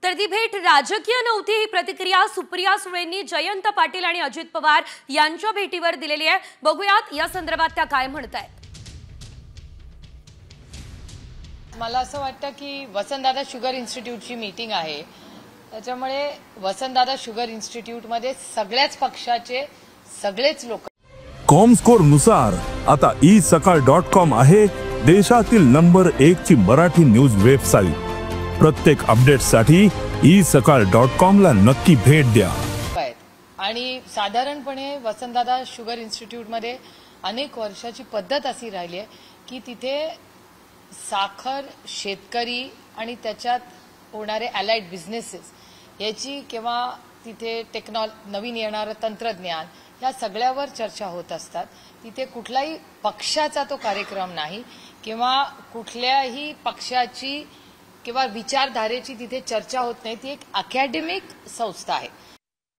तर ती भेट राजकीय नव्हती, ही प्रतिक्रिया सुप्रिया सुळेंनी जयंत पाटील आणि अजित पवार यांच्या भेटीवर दिलेली आहे। बघूयात या संदर्भात त्या काय म्हणतायत। मला असं वाटतं की वसंतदादा शुगर इन्स्टिट्यूटची मीटिंग आहे, त्याच्यामुळे वसंतदादा शुगर इन्स्टिट्यूटमध्ये सगळ्याच पक्षाचे सगळेच लोक। कॉमस्कोर नुसार आता isakal.com आहे देशातील नंबर 1 ची मराठी न्यूज वेबसाईट। प्रत्येक अपडेटसाठी isakal.com ला नक्की भेट द्या। आणि साधारणपणे वसंतदादा शुगर इन्स्टिट्यूटमध्ये अनेक वर्षाची पद्धत अशी राहिली आहे की तिथे साखर शेतकरी आणि त्याच्यात होणारे अलाइड बिझनेसेस याची किंवा तिथे नवीन येणारं तंत्रज्ञान या सगळ्यावर चर्चा होत असतात। तिथे कुठलाही पक्षाचा तो कार्यक्रम नाही किंवा कुठल्याही पक्षाची किंवा विचारधारेची तिथे चर्चा होत नाही। ती एक अकॅडमिक संस्था आहे।